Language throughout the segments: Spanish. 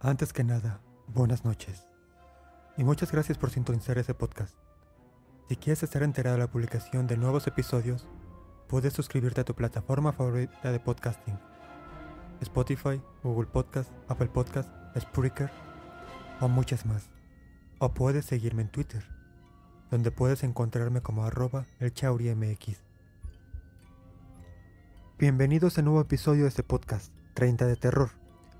Antes que nada, buenas noches. Y muchas gracias por sintonizar este podcast. Si quieres estar enterado de la publicación de nuevos episodios, puedes suscribirte a tu plataforma favorita de podcasting. Spotify, Google Podcast, Apple Podcast, Spreaker o muchas más. O puedes seguirme en Twitter, donde puedes encontrarme como @elchaurimx. Bienvenidos a un nuevo episodio de este podcast, 30 de Terror,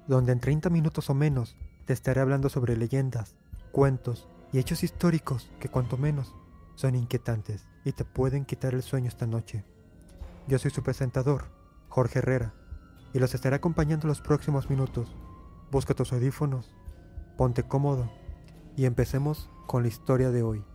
donde en 30 minutos o menos te estaré hablando sobre leyendas, cuentos y hechos históricos que cuanto menos son inquietantes y te pueden quitar el sueño esta noche. Yo soy su presentador, Jorge Herrera, y los estaré acompañando los próximos minutos. Busca tus audífonos, ponte cómodo y empecemos con la historia de hoy.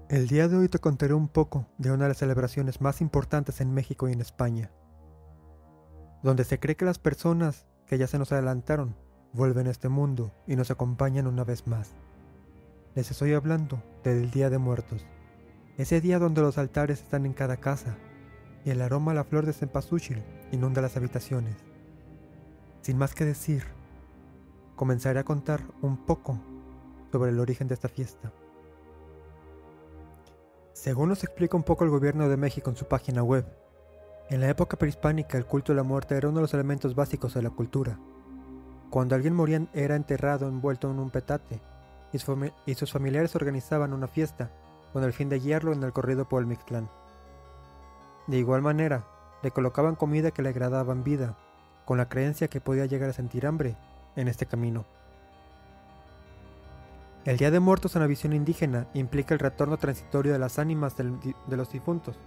El día de hoy te contaré un poco de una de las celebraciones más importantes en México y en España, donde se cree que las personas que ya se nos adelantaron vuelven a este mundo y nos acompañan una vez más. Les estoy hablando del Día de Muertos, ese día donde los altares están en cada casa y el aroma a la flor de cempasúchil inunda las habitaciones. Sin más que decir, comenzaré a contar un poco sobre el origen de esta fiesta. Según nos explica un poco el gobierno de México en su página web, en la época prehispánica el culto de la muerte era uno de los elementos básicos de la cultura. Cuando alguien moría era enterrado envuelto en un petate y sus familiares organizaban una fiesta con el fin de guiarlo en el corrido por el Mictlán. De igual manera, le colocaban comida que le agradaba en vida, con la creencia que podía llegar a sentir hambre en este camino. El Día de Muertos en la visión indígena implica el retorno transitorio de las ánimas de los difuntos,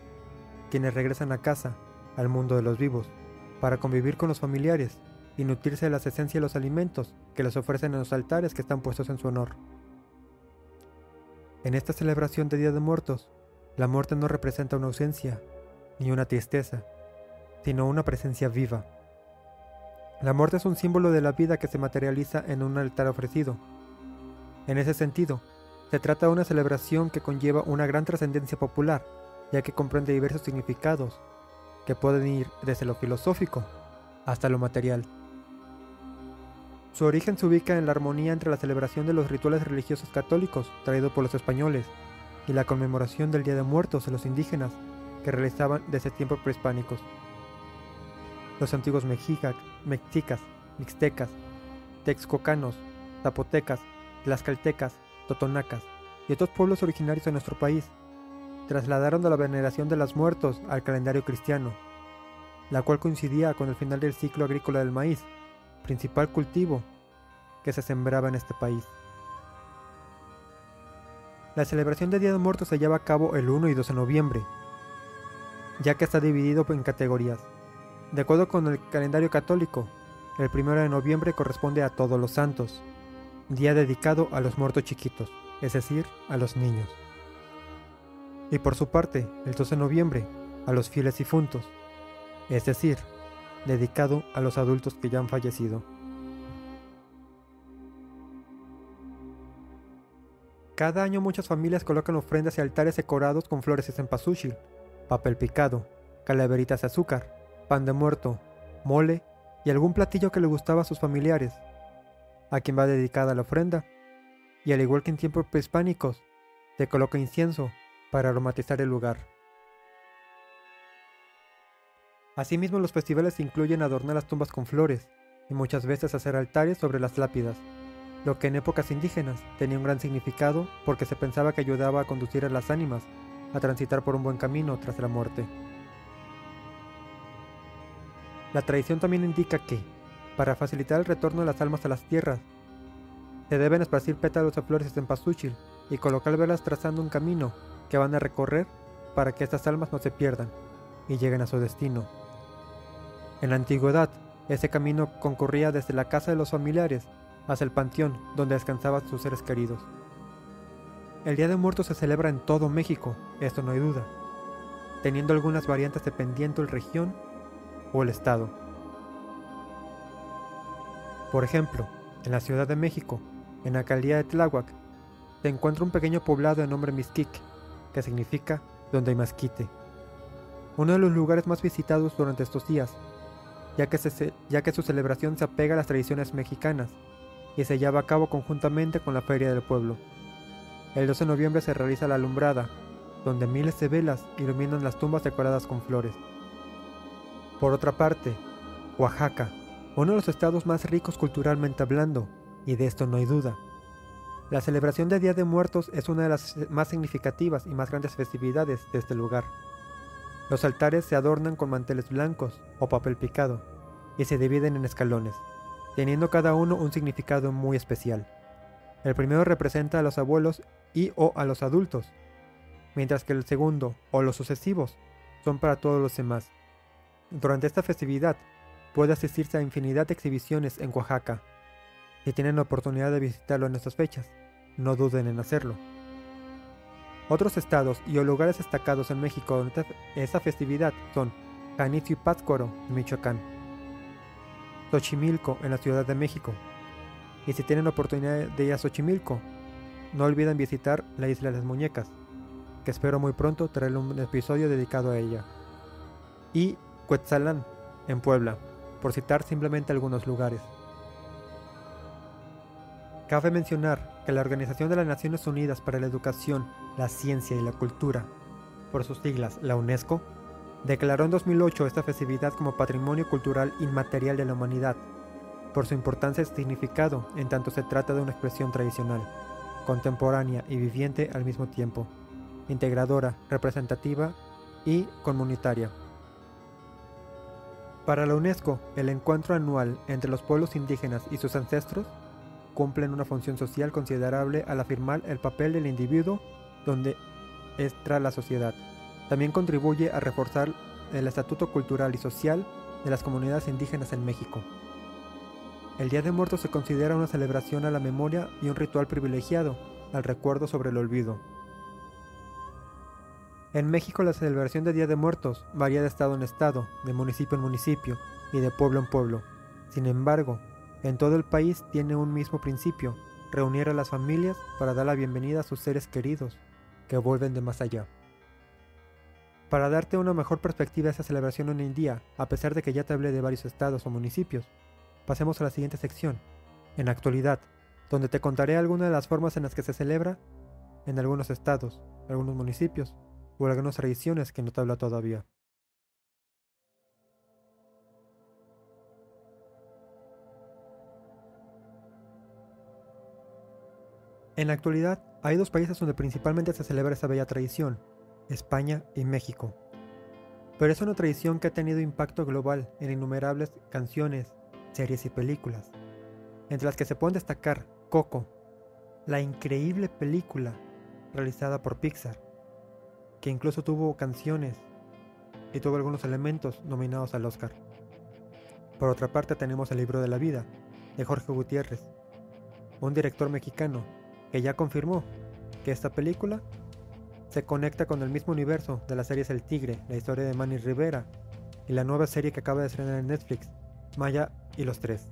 quienes regresan a casa, al mundo de los vivos, para convivir con los familiares y nutrirse de las esencias de los alimentos que les ofrecen en los altares que están puestos en su honor. En esta celebración de Día de Muertos, la muerte no representa una ausencia ni una tristeza, sino una presencia viva. La muerte es un símbolo de la vida que se materializa en un altar ofrecido. En ese sentido, se trata de una celebración que conlleva una gran trascendencia popular, ya que comprende diversos significados, que pueden ir desde lo filosófico hasta lo material. Su origen se ubica en la armonía entre la celebración de los rituales religiosos católicos traídos por los españoles y la conmemoración del Día de Muertos de los indígenas que realizaban desde tiempos prehispánicos. Los antiguos mexicas, mixtecas, texcocanos, zapotecas, tlaxcaltecas, totonacas y otros pueblos originarios de nuestro país trasladaron de la veneración de los muertos al calendario cristiano, la cual coincidía con el final del ciclo agrícola del maíz, principal cultivo que se sembraba en este país. La celebración de Día de Muertos se lleva a cabo el 1 y 2 de noviembre, ya que está dividido en categorías. De acuerdo con el calendario católico, el 1 de noviembre corresponde a Todos los Santos, día dedicado a los muertos chiquitos, es decir, a los niños. Y por su parte, el 2 de noviembre, a los fieles difuntos, es decir, dedicado a los adultos que ya han fallecido. Cada año muchas familias colocan ofrendas y altares decorados con flores de cempasúchil, papel picado, calaveritas de azúcar, pan de muerto, mole y algún platillo que le gustaba a sus familiares, a quien va dedicada la ofrenda, y al igual que en tiempos prehispánicos, se coloca incienso para aromatizar el lugar. Asimismo, los festivales incluyen adornar las tumbas con flores, y muchas veces hacer altares sobre las lápidas, lo que en épocas indígenas tenía un gran significado porque se pensaba que ayudaba a conducir a las ánimas a transitar por un buen camino tras la muerte. La tradición también indica que, para facilitar el retorno de las almas a las tierras, se deben esparcir pétalos de flores de cempasúchil y colocar velas trazando un camino que van a recorrer para que estas almas no se pierdan y lleguen a su destino. En la antigüedad, ese camino concurría desde la casa de los familiares hasta el panteón donde descansaban sus seres queridos. El Día de Muertos se celebra en todo México, esto no hay duda. teniendo algunas variantes dependiendo la región o el estado. Por ejemplo, en la Ciudad de México, en la alcaldía de Tláhuac, se encuentra un pequeño poblado de nombre Mixquic, que significa donde hay mezquite. Uno de los lugares más visitados durante estos días, ya que su celebración se apega a las tradiciones mexicanas y se lleva a cabo conjuntamente con la Feria del Pueblo. El 12 de noviembre se realiza la alumbrada, donde miles de velas iluminan las tumbas decoradas con flores. Por otra parte, Oaxaca, uno de los estados más ricos culturalmente hablando, y de esto no hay duda. La celebración de Día de Muertos es una de las más significativas y más grandes festividades de este lugar. Los altares se adornan con manteles blancos o papel picado y se dividen en escalones, teniendo cada uno un significado muy especial. El primero representa a los abuelos y o a los adultos, mientras que el segundo o los sucesivos son para todos los demás. Durante esta festividad puede asistirse a infinidad de exhibiciones en Oaxaca. Si tienen la oportunidad de visitarlo en estas fechas, no duden en hacerlo. Otros estados y o lugares destacados en México donde esta festividad son Janitzio y Pátzcuaro en Michoacán, Xochimilco en la Ciudad de México, y si tienen la oportunidad de ir a Xochimilco, no olviden visitar la Isla de las Muñecas, que espero muy pronto traerle un episodio dedicado a ella, y Cuetzalan en Puebla, por citar simplemente algunos lugares. Cabe mencionar que la Organización de las Naciones Unidas para la Educación, la Ciencia y la Cultura, por sus siglas la UNESCO, declaró en 2008 esta festividad como Patrimonio Cultural Inmaterial de la Humanidad, por su importancia y significado en tanto se trata de una expresión tradicional, contemporánea y viviente al mismo tiempo, integradora, representativa y comunitaria. Para la UNESCO, el encuentro anual entre los pueblos indígenas y sus ancestros cumplen una función social considerable al afirmar el papel del individuo donde entra la sociedad. También contribuye a reforzar el estatuto cultural y social de las comunidades indígenas en México. El Día de Muertos se considera una celebración a la memoria y un ritual privilegiado al recuerdo sobre el olvido. En México la celebración de Día de Muertos varía de estado en estado, de municipio en municipio y de pueblo en pueblo. Sin embargo, en todo el país tiene un mismo principio: reunir a las familias para dar la bienvenida a sus seres queridos, que vuelven de más allá. Para darte una mejor perspectiva de esta celebración hoy en día, a pesar de que ya te hablé de varios estados o municipios, pasemos a la siguiente sección, en actualidad, donde te contaré algunas de las formas en las que se celebra en algunos estados, algunos municipios o algunas tradiciones que no te hablo todavía. En la actualidad, hay dos países donde principalmente se celebra esta bella tradición, España y México. Pero es una tradición que ha tenido impacto global en innumerables canciones, series y películas, entre las que se pueden destacar Coco, la increíble película realizada por Pixar, que incluso tuvo canciones y tuvo algunos elementos nominados al Oscar. Por otra parte tenemos El Libro de la Vida, de Jorge Gutiérrez, un director mexicano que ya confirmó que esta película se conecta con el mismo universo de las series El Tigre, la historia de Manny Rivera, y la nueva serie que acaba de estrenar en Netflix, Maya y los Tres.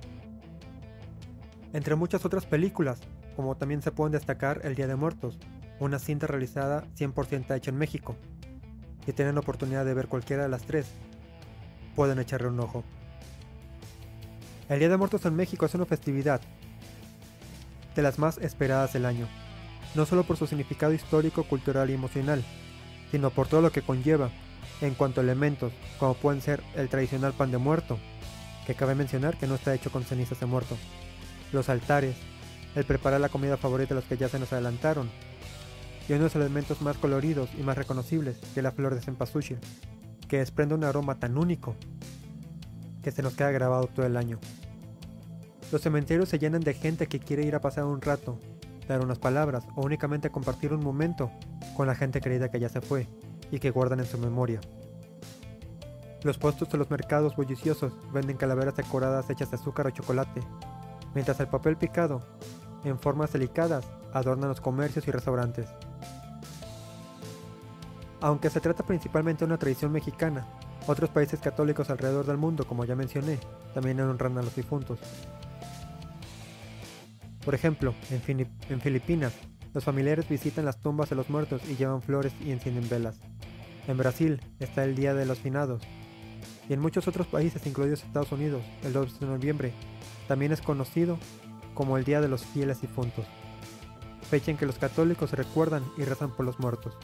Entre muchas otras películas, como también se pueden destacar El Día de Muertos, una cinta realizada 100% hecha en México. Si tienen la oportunidad de ver cualquiera de las tres, pueden echarle un ojo. El Día de Muertos en México es una festividad de las más esperadas del año, no solo por su significado histórico, cultural y emocional, sino por todo lo que conlleva en cuanto a elementos, como pueden ser el tradicional pan de muerto, que cabe mencionar que no está hecho con cenizas de muerto, los altares, el preparar la comida favorita de los que ya se nos adelantaron, y uno de los elementos más coloridos y más reconocibles, que es la flor de cempasúchil, que desprende un aroma tan único que se nos queda grabado todo el año. Los cementerios se llenan de gente que quiere ir a pasar un rato, dar unas palabras o únicamente compartir un momento con la gente querida que ya se fue y que guardan en su memoria. Los puestos de los mercados bulliciosos venden calaveras decoradas hechas de azúcar o chocolate, mientras el papel picado, en formas delicadas, adornan los comercios y restaurantes. Aunque se trata principalmente de una tradición mexicana, otros países católicos alrededor del mundo, como ya mencioné, también honran a los difuntos. Por ejemplo, en Filipinas, los familiares visitan las tumbas de los muertos y llevan flores y encienden velas. En Brasil está el Día de los Finados. Y en muchos otros países, incluidos Estados Unidos, el 2 de noviembre, también es conocido como el Día de los Fieles Difuntos, fecha en que los católicos recuerdan y rezan por los muertos.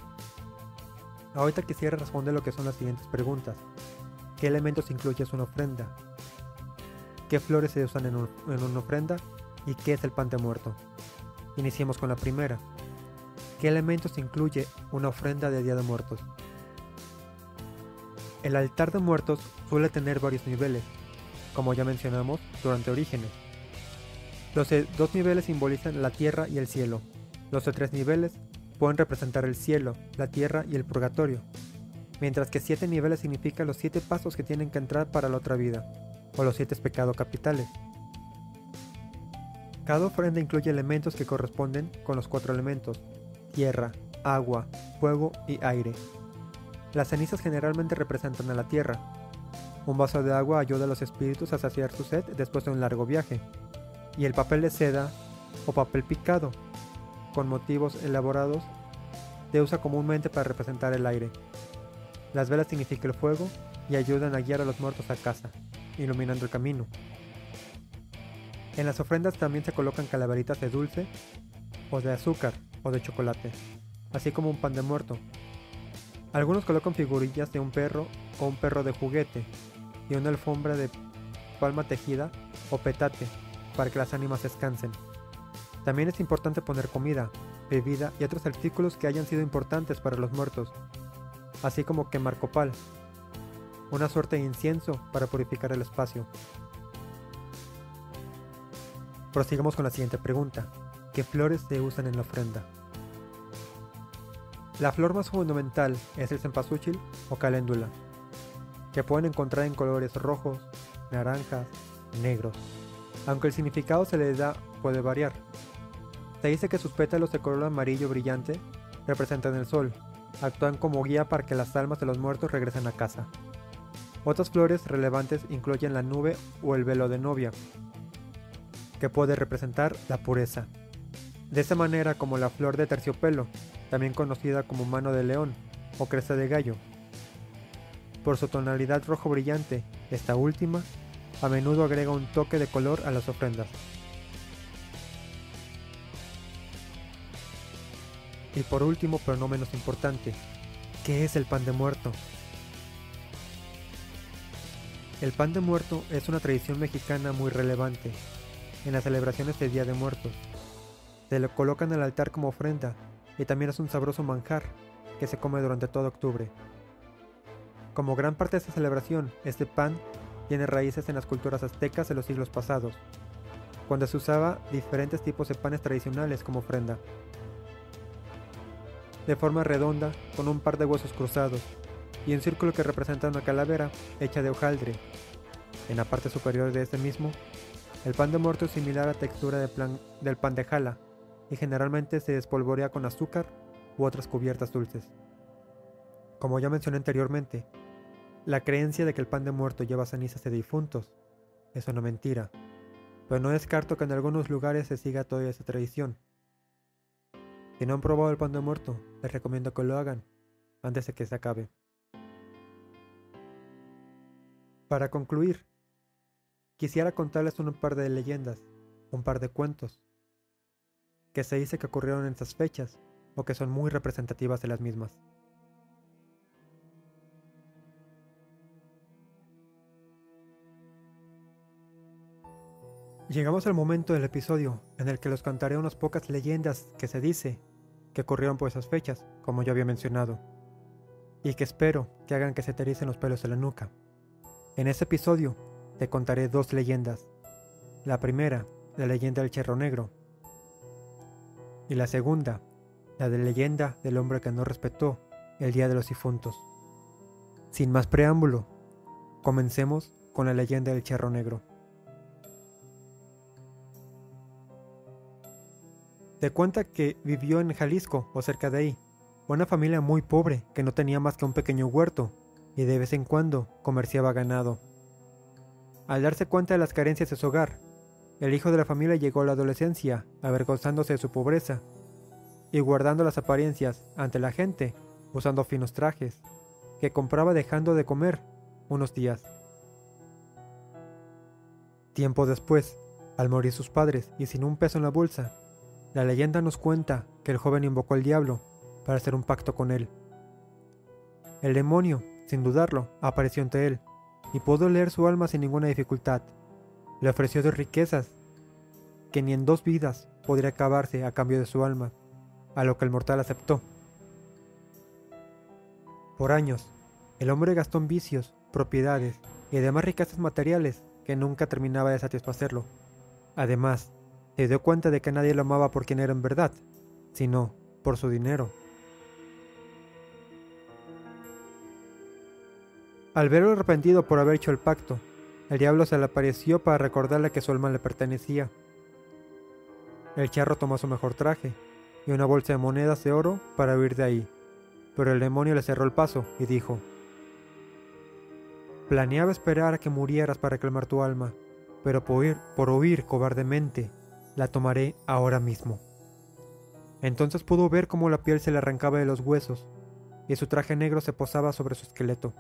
Ahorita quisiera responder lo que son las siguientes preguntas. ¿Qué elementos incluye una ofrenda? ¿Qué flores se usan en una ofrenda? ¿Y qué es el pan de muerto? Iniciemos con la primera. ¿Qué elementos incluye una ofrenda de Día de Muertos? El altar de muertos suele tener varios niveles, como ya mencionamos durante Orígenes. Los de 2 niveles simbolizan la tierra y el cielo. Los de 3 niveles pueden representar el cielo, la tierra y el purgatorio, mientras que 7 niveles significan los 7 pasos que tienen que entrar para la otra vida, o los 7 pecados capitales. Cada ofrenda incluye elementos que corresponden con los 4 elementos: tierra, agua, fuego y aire. Las cenizas generalmente representan a la tierra. Un vaso de agua ayuda a los espíritus a saciar su sed después de un largo viaje. Y el papel de seda o papel picado, con motivos elaborados, se usa comúnmente para representar el aire. Las velas significan el fuego y ayudan a guiar a los muertos a casa, iluminando el camino. En las ofrendas también se colocan calaveritas de dulce, o de azúcar, o de chocolate, así como un pan de muerto. Algunos colocan figurillas de un perro o un perro de juguete, y una alfombra de palma tejida o petate, para que las ánimas descansen. También es importante poner comida, bebida y otros artículos que hayan sido importantes para los muertos, así como quemar copal, una suerte de incienso para purificar el espacio. Prosigamos con la siguiente pregunta. ¿Qué flores se usan en la ofrenda? La flor más fundamental es el cempasúchil o caléndula, que pueden encontrar en colores rojos, naranjas, negros, aunque el significado se le da puede variar. Se dice que sus pétalos de color amarillo brillante representan el sol, actúan como guía para que las almas de los muertos regresen a casa. Otras flores relevantes incluyen la nube o el velo de novia, que puede representar la pureza. De esa manera como la flor de terciopelo, también conocida como mano de león o cresta de gallo. Por su tonalidad rojo brillante, esta última a menudo agrega un toque de color a las ofrendas. Y por último, pero no menos importante, ¿qué es el pan de muerto? El pan de muerto es una tradición mexicana muy relevante en las celebraciones de Día de Muertos. Se lo colocan en el altar como ofrenda y también es un sabroso manjar que se come durante todo octubre. Como gran parte de esta celebración, este pan tiene raíces en las culturas aztecas de los siglos pasados, cuando se usaba diferentes tipos de panes tradicionales como ofrenda. De forma redonda, con un par de huesos cruzados, y un círculo que representa una calavera hecha de hojaldre. En la parte superior de este mismo, el pan de muerto es similar a la textura del pan de jala, y generalmente se espolvorea con azúcar u otras cubiertas dulces. Como ya mencioné anteriormente, la creencia de que el pan de muerto lleva cenizas de difuntos es una mentira, pero no descarto que en algunos lugares se siga todavía esa tradición. Si no han probado el pan de muerto, les recomiendo que lo hagan antes de que se acabe. Para concluir, quisiera contarles un par de leyendas, un par de cuentos, que se dice que ocurrieron en estas fechas o que son muy representativas de las mismas. Llegamos al momento del episodio en el que les contaré unas pocas leyendas que se dice que ocurrieron por esas fechas, como ya había mencionado, y que espero que hagan que se te ericen los pelos de la nuca. En este episodio te contaré 2 leyendas. La primera, la leyenda del Charro Negro, y la segunda, la de leyenda del hombre que no respetó el Día de los Difuntos. Sin más preámbulo, comencemos con la leyenda del Charro Negro. Se cuenta que vivió en Jalisco o cerca de ahí, una familia muy pobre que no tenía más que un pequeño huerto y de vez en cuando comerciaba ganado. Al darse cuenta de las carencias de su hogar, el hijo de la familia llegó a la adolescencia, avergonzándose de su pobreza y guardando las apariencias ante la gente, usando finos trajes, que compraba dejando de comer unos días. Tiempo después, al morir sus padres y sin un peso en la bolsa, la leyenda nos cuenta que el joven invocó al diablo para hacer un pacto con él. El demonio, sin dudarlo, apareció ante él y pudo leer su alma sin ninguna dificultad. Le ofreció 2 riquezas que ni en 2 vidas podría acabarse a cambio de su alma, a lo que el mortal aceptó. Por años, el hombre gastó en vicios, propiedades y demás riquezas materiales que nunca terminaba de satisfacerlo. Además, se dio cuenta de que nadie lo amaba por quien era en verdad, sino por su dinero. Al verlo arrepentido por haber hecho el pacto, el diablo se le apareció para recordarle que su alma le pertenecía. El charro tomó su mejor traje y una bolsa de monedas de oro para huir de ahí, pero el demonio le cerró el paso y dijo: planeaba esperar a que murieras para reclamar tu alma, pero por huir cobardemente, la tomaré ahora mismo. Entonces pudo ver cómo la piel se le arrancaba de los huesos y su traje negro se posaba sobre su esqueleto.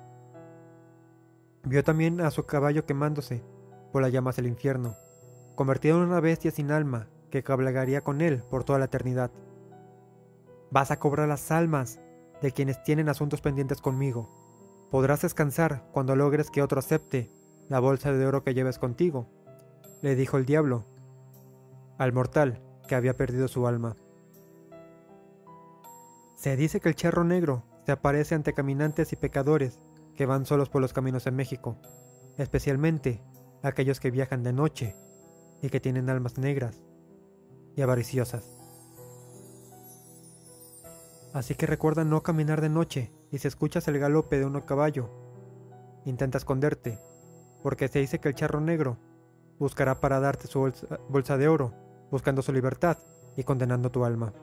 Vio también a su caballo quemándose por las llamas del infierno, convertido en una bestia sin alma que cabalgaría con él por toda la eternidad. Vas a cobrar las almas de quienes tienen asuntos pendientes conmigo. Podrás descansar cuando logres que otro acepte la bolsa de oro que lleves contigo, le dijo el diablo al mortal que había perdido su alma. Se dice que el charro negro se aparece ante caminantes y pecadores que van solos por los caminos en México, especialmente aquellos que viajan de noche y que tienen almas negras y avariciosas. Así que recuerda no caminar de noche y si escuchas el galope de un caballo, intenta esconderte, porque se dice que el charro negro buscará para darte su bolsa de oro, buscando su libertad y condenando tu alma.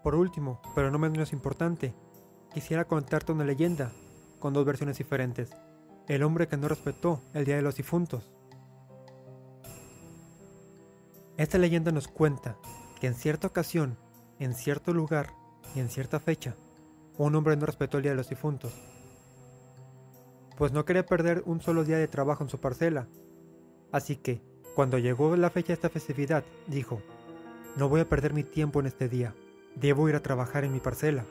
Por último, pero no menos importante, quisiera contarte una leyenda con 2 versiones diferentes. El hombre que no respetó el Día de los Difuntos. Esta leyenda nos cuenta que en cierta ocasión, en cierto lugar y en cierta fecha, un hombre no respetó el Día de los Difuntos, pues no quería perder un solo día de trabajo en su parcela. Así que, cuando llegó la fecha de esta festividad, dijo: no voy a perder mi tiempo en este día. Debo ir a trabajar en mi parcela.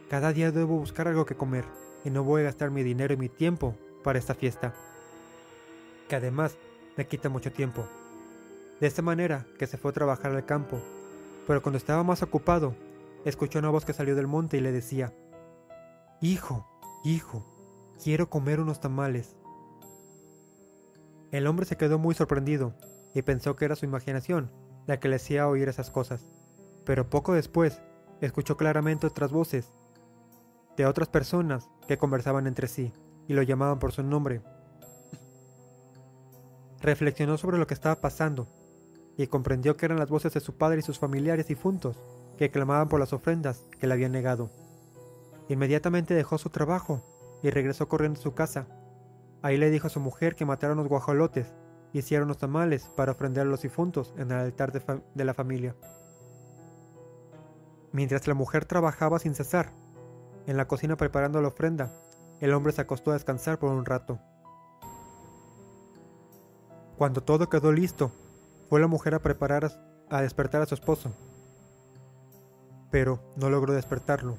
Cada día debo buscar algo que comer y no voy a gastar mi dinero y mi tiempo para esta fiesta, que además me quita mucho tiempo. De esta manera que se fue a trabajar al campo, pero cuando estaba más ocupado, escuchó una voz que salió del monte y le decía: hijo, quiero comer unos tamales. El hombre se quedó muy sorprendido y pensó que era su imaginación la que le hacía oír esas cosas. Pero poco después, escuchó claramente otras voces de otras personas que conversaban entre sí y lo llamaban por su nombre. Reflexionó sobre lo que estaba pasando y comprendió que eran las voces de su padre y sus familiares difuntos que clamaban por las ofrendas que le habían negado. Inmediatamente dejó su trabajo y regresó corriendo a su casa. Ahí le dijo a su mujer que matara unos guajolotes y hiciera unos tamales para ofrendar a los difuntos en el altar de la familia. Mientras la mujer trabajaba sin cesar en la cocina preparando la ofrenda, el hombre se acostó a descansar por un rato. Cuando todo quedó listo, fue la mujer a despertar a su esposo. Pero no logró despertarlo,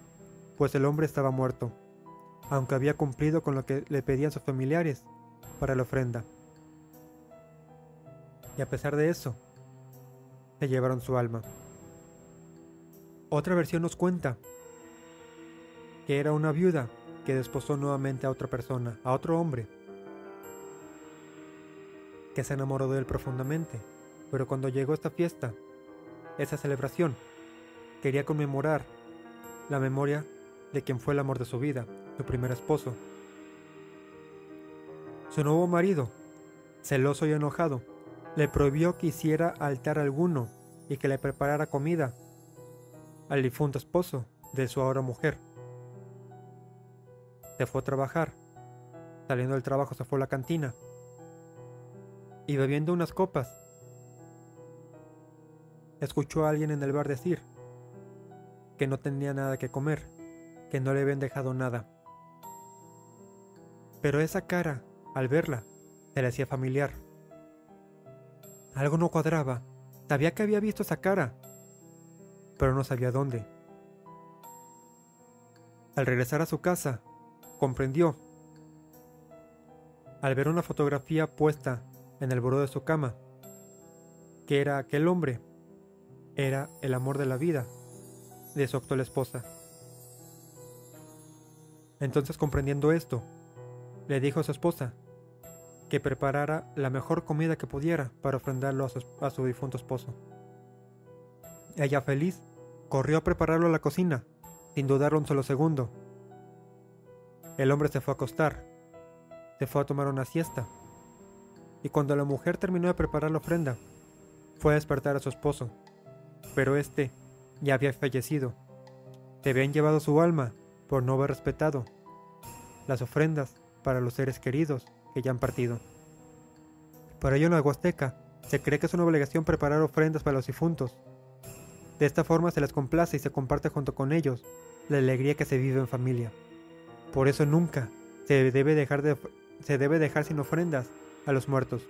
pues el hombre estaba muerto, aunque había cumplido con lo que le pedían sus familiares para la ofrenda. Y a pesar de eso, se llevaron su alma. Otra versión nos cuenta que era una viuda que desposó nuevamente a otra persona, a otro hombre, que se enamoró de él profundamente, pero cuando llegó esta fiesta, esa celebración, quería conmemorar la memoria de quien fue el amor de su vida, su primer esposo. Su nuevo marido, celoso y enojado, Le prohibió que hiciera altar alguno y que le preparara comida al difunto esposo de su ahora mujer. Se fue a trabajar. Saliendo del trabajo se fue a la cantina y bebiendo unas copas, escuchó a alguien en el bar decir que no tenía nada que comer, que no le habían dejado nada. Pero esa cara, al verla, se le hacía familiar. Algo no cuadraba. Sabía que había visto esa cara, pero no sabía dónde. Al regresar a su casa, comprendió, al ver una fotografía puesta en el buró de su cama, que era aquel hombre, era el amor de la vida de su actual esposa. Entonces, comprendiendo esto, le dijo a su esposa que preparara la mejor comida que pudiera para ofrendarlo a su difunto esposo. Ella, feliz, corrió a prepararlo a la cocina, sin dudarlo un solo segundo. El hombre se fue a acostar, se fue a tomar una siesta, y cuando la mujer terminó de preparar la ofrenda, fue a despertar a su esposo, pero este ya había fallecido. Se habían llevado su alma por no haber respetado las ofrendas para los seres queridos que ya han partido. Por ello en la Huasteca se cree que es una obligación preparar ofrendas para los difuntos. De esta forma se les complace y se comparte junto con ellos la alegría que se vive en familia. Por eso nunca se debe dejar sin ofrendas a los muertos.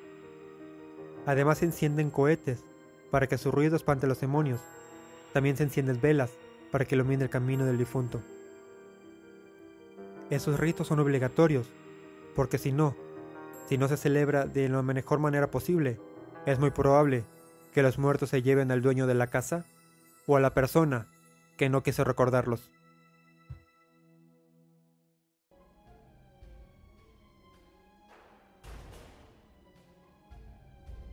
Además se encienden cohetes para que su ruido espante a los demonios. También se encienden velas para que ilumine el camino del difunto. Esos ritos son obligatorios, porque si no se celebra de la mejor manera posible, es muy probable que los muertos se lleven al dueño de la casa o a la persona que no quiso recordarlos.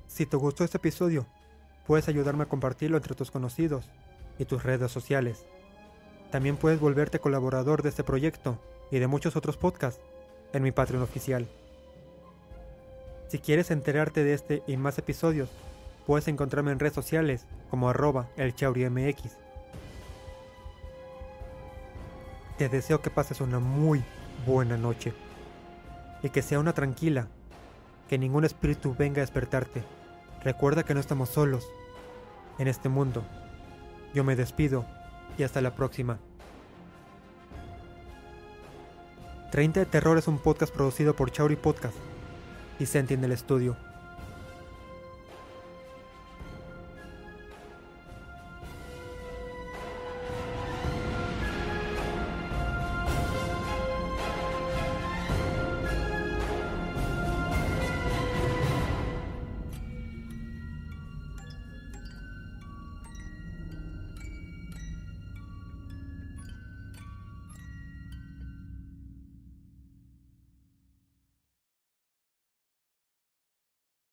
Si te gustó este episodio, puedes ayudarme a compartirlo entre tus conocidos y tus redes sociales. También puedes volverte colaborador de este proyecto y de muchos otros podcasts en mi Patreon oficial. Si quieres enterarte de este y más episodios, puedes encontrarme en redes sociales como @elchauriMX. Te deseo que pases una muy buena noche y que sea una tranquila, que ningún espíritu venga a despertarte. Recuerda que no estamos solos en este mundo. Yo me despido y hasta la próxima. 30 de Terror es un podcast producido por Chauri Podcast y Senti en el estudio.